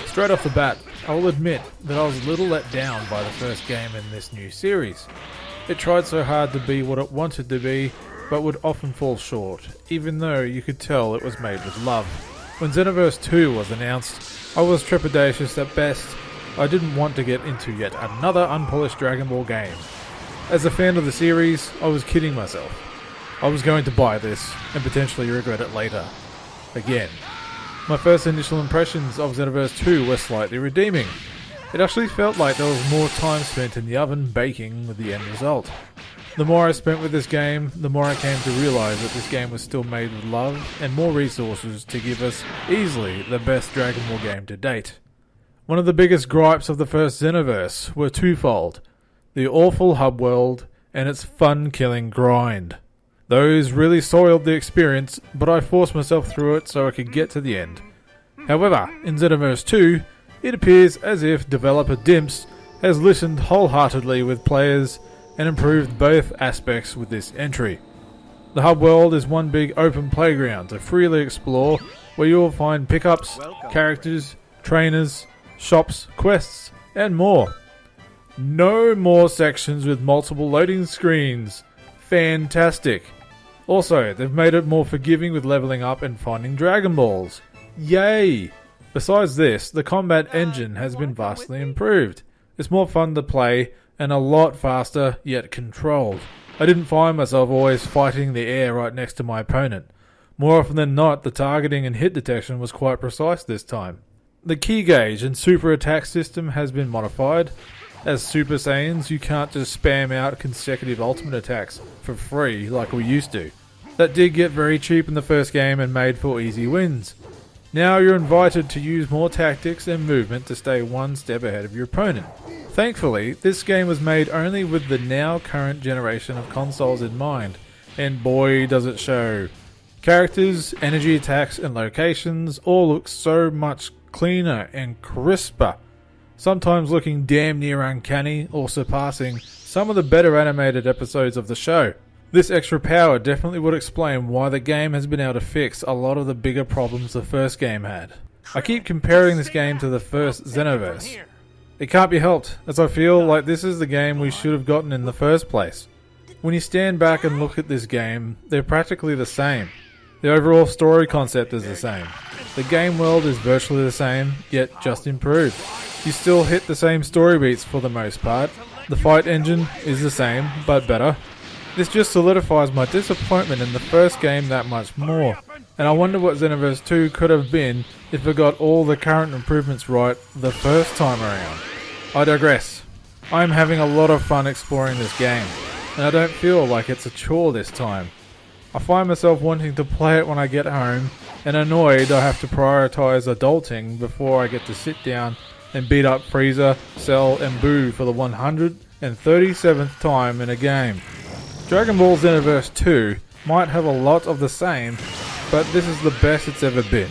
Straight off the bat, I will admit that I was a little let down by the first game in this new series. It tried so hard to be what it wanted to be, but would often fall short, even though you could tell it was made with love. When Xenoverse 2 was announced, I was trepidatious at best. I didn't want to get into yet another unpolished Dragon Ball game. As a fan of the series, I was kidding myself. I was going to buy this, and potentially regret it later. Again. My first initial impressions of Xenoverse 2 were slightly redeeming. It actually felt like there was more time spent in the oven baking with the end result. The more I spent with this game, the more I came to realise that this game was still made with love and more resources to give us easily the best Dragon Ball game to date. One of the biggest gripes of the first Xenoverse were twofold: the awful hub world and its fun-killing grind. Those really soiled the experience, but I forced myself through it so I could get to the end. However, in Xenoverse 2, it appears as if developer Dimps has listened wholeheartedly with players and improved both aspects with this entry. The hub world is one big open playground to freely explore, where you will find pickups, characters, trainers, shops, quests, and more. No more sections with multiple loading screens. Fantastic. Also, they've made it more forgiving with leveling up and finding Dragon Balls. Yay! Besides this, the combat engine has been vastly improved. It's more fun to play and a lot faster, yet controlled. I didn't find myself always fighting the air right next to my opponent. More often than not, the targeting and hit detection was quite precise this time. The key gauge and super attack system has been modified. As Super Saiyans, you can't just spam out consecutive ultimate attacks for free like we used to. That did get very cheap in the first game and made for easy wins. Now you're invited to use more tactics and movement to stay one step ahead of your opponent. Thankfully, this game was made only with the now current generation of consoles in mind, and boy does it show. Characters, energy attacks and locations all look so much cleaner and crisper, sometimes looking damn near uncanny or surpassing some of the better animated episodes of the show. This extra power definitely would explain why the game has been able to fix a lot of the bigger problems the first game had. I keep comparing this game to the first Xenoverse. It can't be helped, as I feel like this is the game we should have gotten in the first place. When you stand back and look at this game, they're practically the same. The overall story concept is the same. The game world is virtually the same, yet just improved. You still hit the same story beats for the most part. The fight engine is the same, but better. This just solidifies my disappointment in the first game that much more, and I wonder what Xenoverse 2 could have been if it got all the current improvements right the first time around. I digress. I'm having a lot of fun exploring this game, and I don't feel like it's a chore this time. I find myself wanting to play it when I get home, and annoyed I have to prioritize adulting before I get to sit down and beat up Frieza, Cell, and Boo for the 137th time in a game. Dragon Ball Xenoverse 2 might have a lot of the same, but this is the best it's ever been.